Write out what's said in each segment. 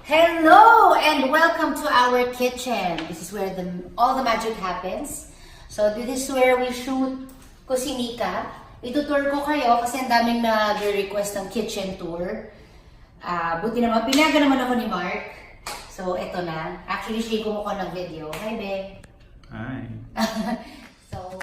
Hello and welcome to our kitchen. This is where all the magic happens. So this is where we shoot KusiNica. Itutour ko kayo kasi ang daming nag-request ng kitchen tour. Buti naman, pinaga naman ako ni Mark. So eto na. Actually, siya kumuha ng video. Hi, Be. Hi. So,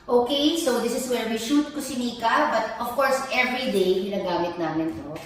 okay, so this is where we shoot KusiNica, but of course, every day, ginagamit namin to.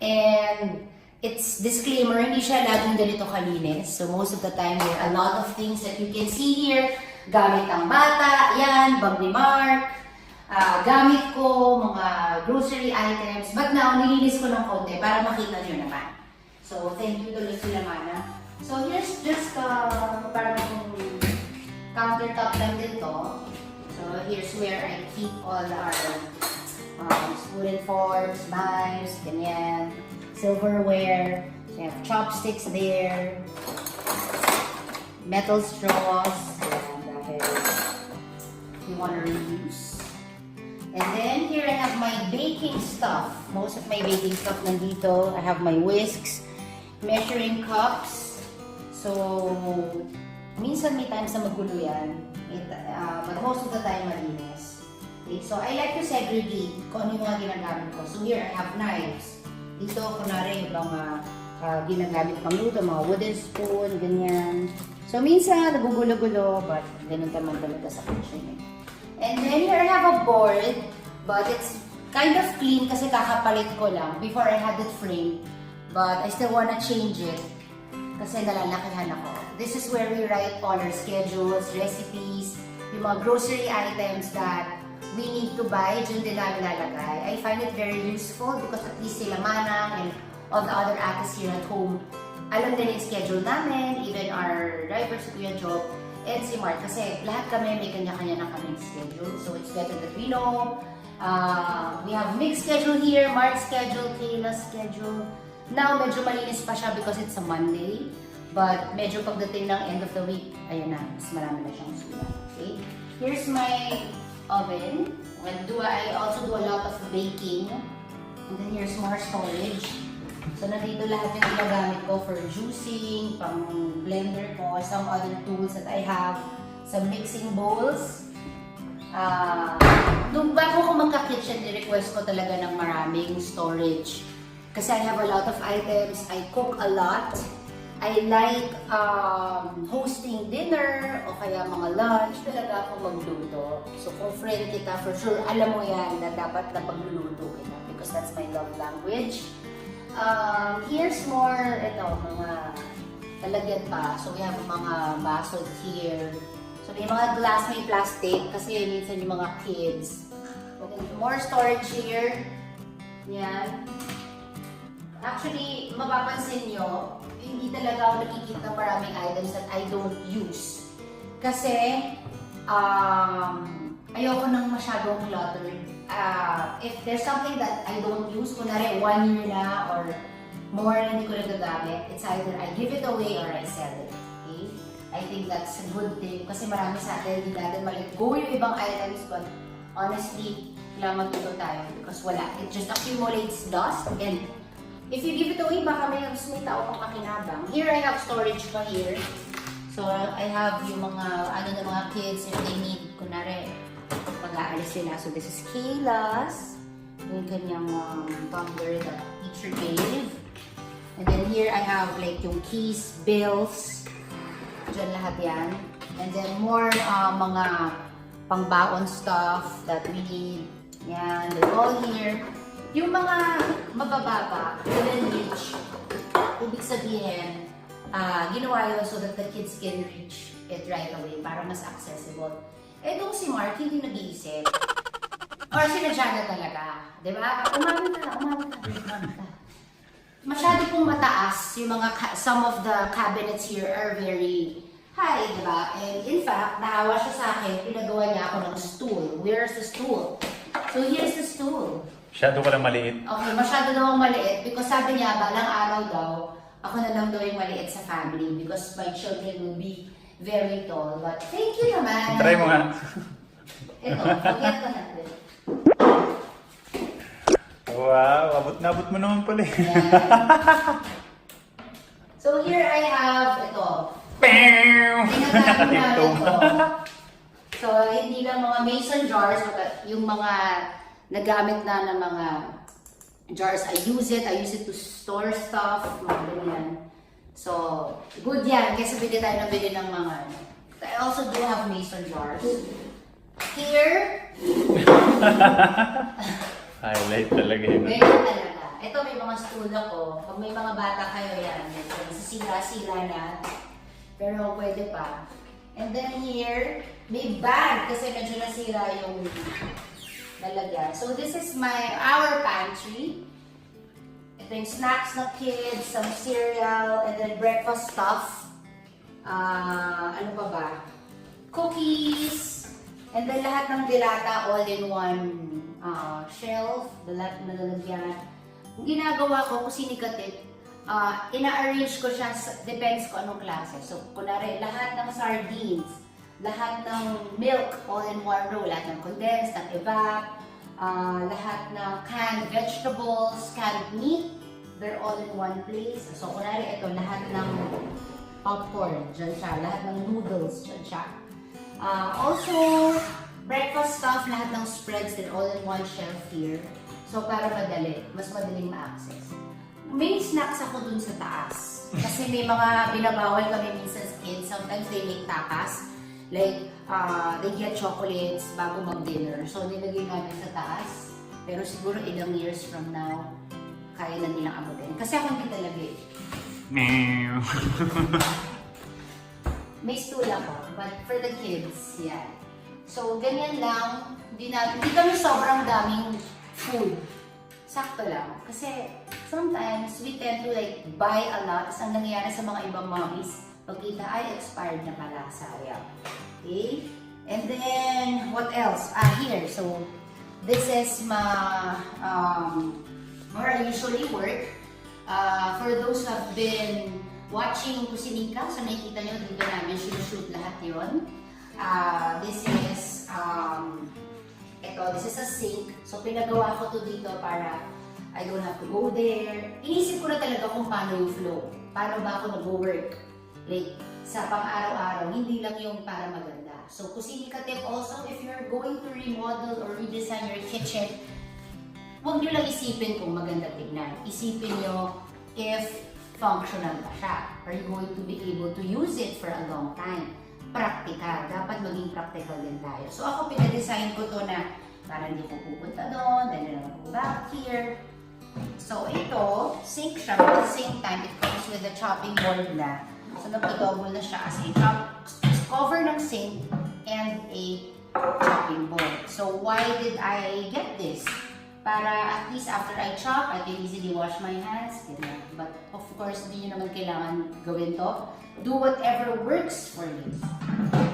And it's disclaimer, hindi siya laging ganito kalinis. So most of the time, there are a lot of things that you can see here. Gamit ang bata, yan, bag ni Mark. Gamit ko, mga grocery items. But now, nilinis ko ng konti para makita nyo naman. So, thank you to Sila Mana. So, here's just parang countertop lang din to. So, here's where I keep all our spoon and forks, knives, ganyan, silverware. So, I have chopsticks there, metal straws, dahil you want to reuse. And then, here I have my baking stuff. Most of my baking stuff nandito. I have my whisks, measuring cups. So, minsan may times na magulo yan. But most of the time, malinis. Okay, so, I like to segregate kung ano yung mga ginagamit ko. So, here I have knives. Dito, kunwari, yung mga ginagamit pang luto, mga wooden spoon, ganyan. So, minsan, nagugulo-gulo, but ganun naman talaga sa kitchen. And then, here I have a board, but it's kind of clean kasi kakapalit ko lang before I had it framed. But I still wanna change it kasi nalalakihan ako. This is where we write all our schedules, recipes, yung mga grocery items that we need to buy, dyan din namin lalagay. I find it very useful because at least sila Manang and all the other atis here at home, alam din yung schedule namin, even our driver si Kuya Job, and si Mark, kasi lahat kami may kanya-kanya na kaming schedule. So it's better that we know. We have mixed schedule here, Mark's schedule, Kayla's schedule. Now, medyo malinis pa siya because it's a Monday. But medyo pagdating ng end of the week, ayan na, mas marami na siyang sulat. Okay? Here's my oven. I also do a lot of baking. And then here's more storage. So, nandito lahat yung ginagamit ko for juicing, pang blender ko, some other tools that I have, some mixing bowls. Nung bago ko magka-kitchen, ni-request ko talaga ng maraming storage. Kasi I have a lot of items, I cook a lot. I like hosting dinner o kaya mga lunch, talaga ako magluto. So, kung friend kita, for sure, alam mo yan na dapat na pagluluto kita because that's my love language. Here's more, mga talagyan pa. So, we have mga baso here. So, may mga glass, may plastic kasi minsan yung mga kids. Okay, more storage here. Yan. Actually, mapapansin nyo, hindi talaga ako nakikita ng maraming items that I don't use. Kasi, ayoko nang masyadong cluttered. If there's something that I don't use, kunwari 1 year na or more na hindi ko nagagamit, it's either I give it away or I sell it. Okay? I think that's a good thing kasi marami sa atin hindi natin ma-let go yung ibang items, but honestly, kailangan matuto tayo because wala. It just accumulates dust and if you give it away, baka may tao pang kakinabang. Here I have storage pa here. So I have yung mga, ng mga kids if they need, kunwari, pag-aalis sila. So this is Kayla's, yung kanyang tumbler that teacher gave. And then here I have like yung keys, bills, dyan lahat yan. And then more mga pangbaon stuff that we need. Yan, they're all here. Yung mga mabababa, within reach, ibig sabihin, ginawa yun so that the kids can reach it right away para mas accessible. Eh, doon si Mark, hindi nag-iisip. Or sinadya na talaga. Diba? Umamit ka. Masyado pong mataas yung mga, some of the cabinets here are very high, diba? And in fact, nahawa siya sa akin, pinagawa niya ako ng stool. Where's the stool? So here's the stool. Masyado ka lang maliit. Okay, masyado daw akong maliit because sabi niya, balang araw daw, ako na lang daw yung maliit sa family because my children will be very tall. But thank you naman. Try mo nga. Ito, forget ko natin. Wow, abot mo naman pala. Yan. So here I have ito. Ginagamit namin ito. So hindi lang mga mason jars, but yung mga nagamit na ng mga jars, I use it to store stuff, mga ganyan. So, good yan, kasi bili tayo na bili ng mga I also do have mason jars. Here, Highlight talaga yun. ganyan talaga. Ito may mga stool ako. Pag may mga bata kayo yan, sisira-sira na. Pero pwede pa. And then here, may bag kasi medyo nasira yung lalagyan. So this is our pantry. Ito yung snacks ng kids, some cereal, and then breakfast stuff. Ano pa ba? Cookies, and then lahat ng dilata all in one shelf, lahat na lalagyan. Ang ginagawa ko, KusiNica tip, ina-arrange ko siya, depends ko anong klase. So, kunwari, lahat ng sardines, lahat ng milk, all in one row, lahat ng condensed, ng evap, lahat ng canned vegetables, canned meat, they're all in one place. So, kunwari, ito, lahat ng popcorn, dyan siya, lahat ng noodles, dyan siya. Also, breakfast stuff, lahat ng spreads, they're all in one shelf here. So, para madali, mas madaling ma-access. May snacks ako dun sa taas. Kasi may mga binabawal kami minsan sa kids. Sometimes they make tapas. Like, they get chocolates bago mag-dinner. So, nilagay namin sa taas. Pero siguro ilang years from now, kaya na nilang abutin. Kasi ako hindi talaga eh. May stool ako, but for the kids, yeah. So, ganyan lang. Hindi kami sobrang daming food. Sakto lang. Kasi, sometimes, we tend to like buy a lot. Ang nangyayari sa mga ibang mommies, pagkita ay expired na pala, sayang. Okay? And then, what else? Here. So, this is where I usually work. For those who have been watching KusiNica, so nakikita nyo dito namin shoot lahat yun. This is this is a sink. So, pinagawa ko to dito para I don't have to go there. Inisip ko na talaga kung paano yung flow. Paano ba ako nag-work? Like, sa pang-araw-araw, hindi lang yung para maganda. So, KusiNica tip also, if you're going to remodel or redesign your kitchen, huwag nyo lang isipin kung maganda tignan. Isipin nyo if functional ba siya. Are you going to be able to use it for a long time? Practical. Dapat maging practical din tayo. So, ako pinadesign ko to na para hindi ko pupunta doon, then naman ko back here. So, ito, sink siya, but at the same time, it comes with a chopping board na. So, nagpo-double na siya as a cover ng sink and a chopping board. So, why did I get this? Para at least after I chop, I can easily wash my hands. But of course, hindi nyo naman kailangan gawin to. Do whatever works for you.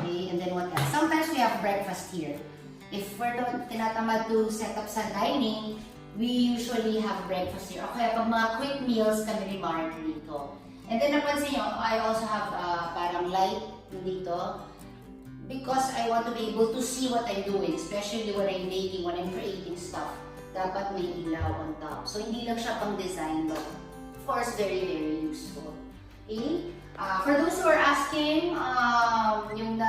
Okay, and then what else? Sometimes we have breakfast here. If we're tinatamad to set up sa dining, we usually have breakfast here. O kaya pag mga quick meals kami ni Mark dito. And then napansin nyo, I also have parang light dito. Because I want to be able to see what I'm doing, especially when I'm baking, when I'm creating stuff. Dapat may ilaw on top. So, hindi lang siya pang design, but of course, very, very useful. Okay? For those who are asking, yung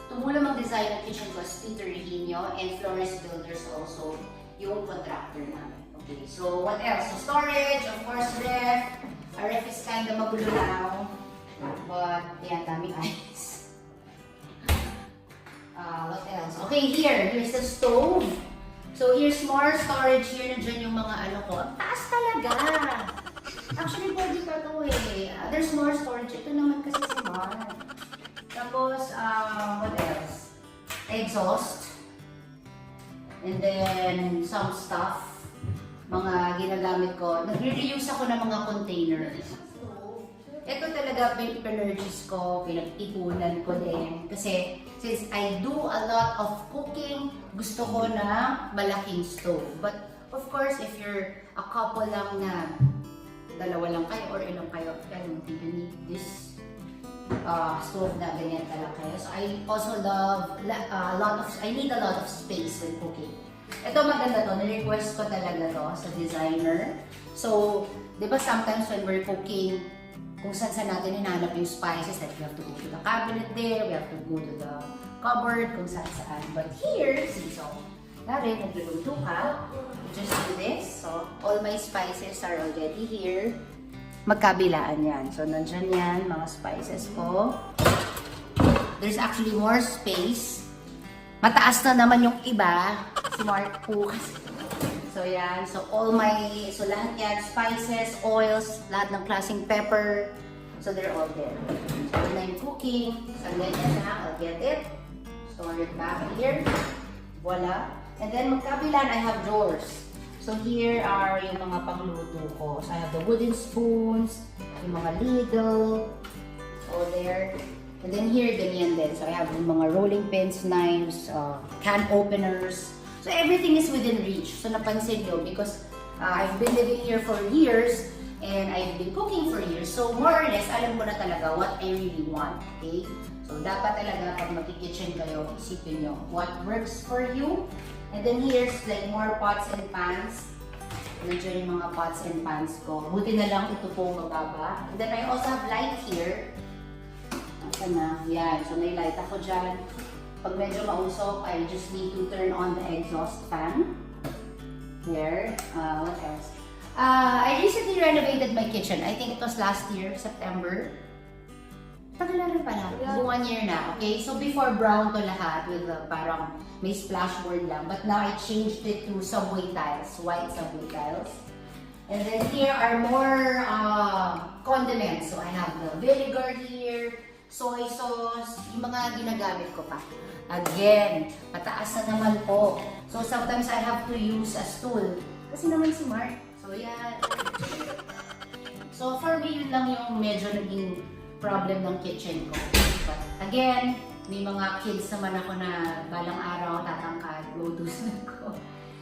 tumulong mag-design ng kitchen was Peter Regino and Flores Builders also, yung contractor namin. Okay, so what else? So, storage, of course, ref. Our ref is kind of magulo now, but yeah, daming ice. What else? Okay, here's the stove. So, here's more storage here. Nandiyan yung mga ano ko. Ang taas talaga! Actually, pwede pa ito eh. There's more storage. Ito naman kasi si Mark. Tapos, what else? Exhaust. And then, some stuff. Mga ginagamit ko. Nag-reuse ako ng mga containers. Ito talaga pinurchase ko, pinag-ipunan ko din. Kasi, since I do a lot of cooking, gusto ko na malaking stove. But, of course, if you're a couple lang na dalawa lang kayo or ilang kayo, I don't think you need this. stove na ganyan kalaki. So I also love I need a lot of space when cooking. Ito maganda to, ni-request ko talaga to sa designer. So, di ba sometimes when we're cooking, kung saan natin hinahanap yung spices, like we have to go to the cabinet there, we have to go to the cupboard, kung saan. But here, see, so, dari, nagluluto ka, you just do this. So, all my spices are already here. Magkabilaan yan. So, nandyan yan, mga spices ko. There's actually more space. Mataas na naman yung iba. Smart cook. So, yan. So, so lahat yan, spices, oils, lahat ng klaseng pepper. So, they're all there. So, when I'm cooking, sandali na, I'll get it. Store it back here. Voila. And then, magkabilaan, I have drawers. So, here are yung mga pangluto ko. So, I have the wooden spoons, yung mga ladle, all there. And then here, ganyan din. So, I have yung mga rolling pins, knives, can openers. So, everything is within reach. So, napansin nyo, because I've been living here for years, and I've been cooking for years. So, more or less, alam ko na talaga what I really want. Okay? So, dapat talaga pag mag-kitchen kayo, isipin nyo what works for you. And then here's like more pots and pans. Nandiyan yung mga pots and pans ko. Buti na lang ito po mababa. And then I also have light here. Asan na? Yan. So may light ako dyan. Pag medyo mausok, I just need to turn on the exhaust fan. Here. What else? I recently renovated my kitchen. I think it was last year, September. Tagal na rin pala. Yeah. 1 year na. Okay? So before brown to lahat with parang may splashboard lang. But now I changed it to subway tiles. White subway tiles. And then here are more condiments. So I have the vinegar here, soy sauce, yung mga ginagamit ko pa. Again, mataas na naman po. So sometimes I have to use a stool. Kasi naman si Mark. So yan. So for me, yun lang yung medyo naging problem ng kitchen ko. But again, may mga kids naman ako na balang araw tatangkad, rodusan ko.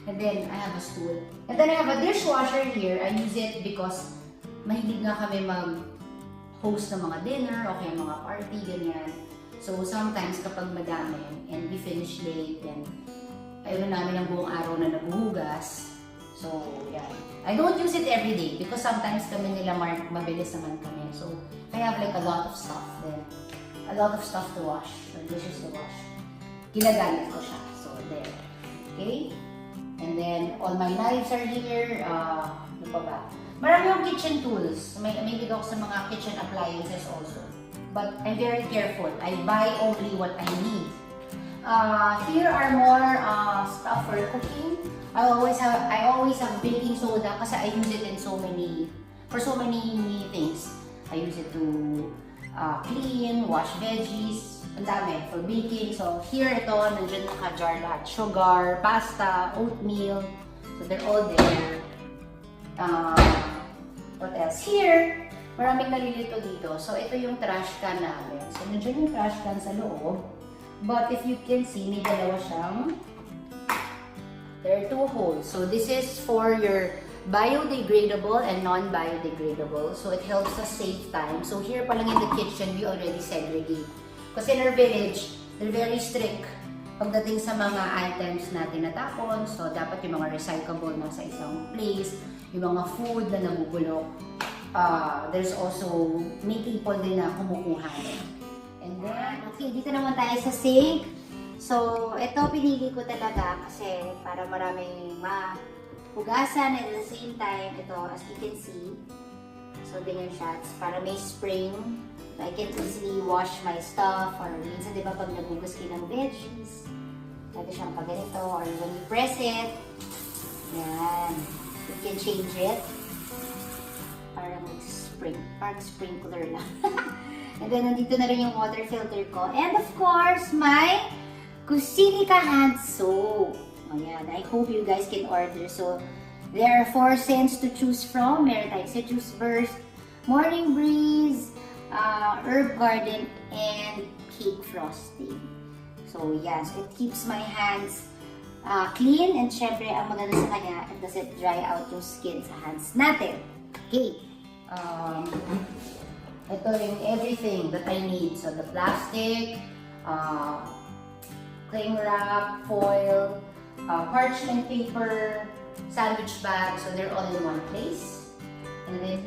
And then, I have a stool. And then I have a dishwasher here. I use it because mahilig nga kami mag-host ng mga dinner o kaya mga party, ganyan. So, sometimes kapag madami and we finish late and ayaw namin ang buong araw na naguhugas. So, yan. I don't use it every day because sometimes kami nila mabilis naman kami. So, I have like a lot of stuff then. A lot of stuff to wash, or dishes to wash. Ginagamit ko siya. So, there. Okay? And then, all my knives are here. Ano pa ba? Marami yung kitchen tools. May ako sa mga kitchen appliances also. But I'm very careful. I buy only what I need. Here are more stuff for cooking. I always have baking soda kasi I use it in for so many things. I use it to clean, wash veggies, ang dami for baking. So here ito, nandiyan naka-jar lahat. Sugar, pasta, oatmeal. So they're all there. What else? Here, maraming nalilito dito. So ito yung trash can namin. So nandiyan yung trash can sa loob. But if you can see, may dalawa siyang. There are 2 holes. So this is for your biodegradable and non-biodegradable. So it helps us save time. So here pa lang in the kitchen, we already segregate. Kasi in our village, they're very strict pagdating sa mga items na tinatapon. So dapat yung mga recyclable nasa isang place, yung mga food na nabubulok. There's also, may people din na kumukuha. And then, okay, dito naman tayo sa sink. So, ito pinili ko talaga kasi para maraming hugasan and at the same time, ito, as you can see, so ganyan siya, para may spring, so I can easily wash my stuff, or minsan diba pag nagugas kayo ng veggies, pwede siyang pag ganito, or when you press it, yan, you can change it, parang sprinkler lang. And then, nandito na rin yung water filter ko, and of course, my KusiNica hand soap. Oh, yeah. I hope you guys can order. So, there are 4 scents to choose from. Meron tayong citrus burst, morning breeze, herb garden, and cake frosting. So, yeah. So, it keeps my hands clean. And syempre, ang maganda sa kanya, it doesn't dry out yung skin sa hands natin. Okay. ito yung everything that I need. So the plastic, cling wrap, foil, parchment paper, sandwich bag. So they're all in one place. And then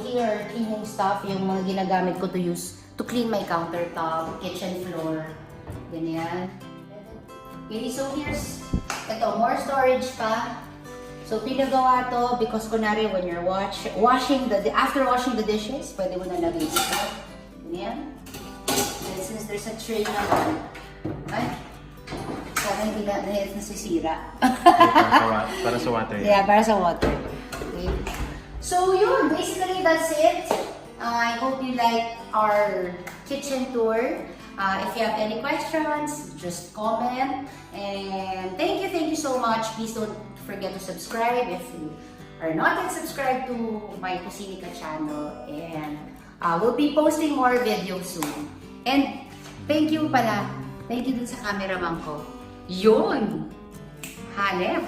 here are cleaning stuff, yung mga ginagamit ko to clean my countertop, kitchen floor, ganyan. Okay, so here's, more storage pa. So pinagawa to because kunwari when you're after washing the dishes, pwede mo na lagay ito. Ganyan. And since there's a tray naman, sana hindi na nasisira. Para sa water. Yeah, para sa water. Okay. So yun, basically that's it. I hope you like our kitchen tour. If you have any questions, just comment. And thank you so much. Please don't forget to subscribe if you are not yet subscribed to my KusiNica channel. And we'll be posting more videos soon. And thank you dun sa cameraman ko. Yun! Hanep!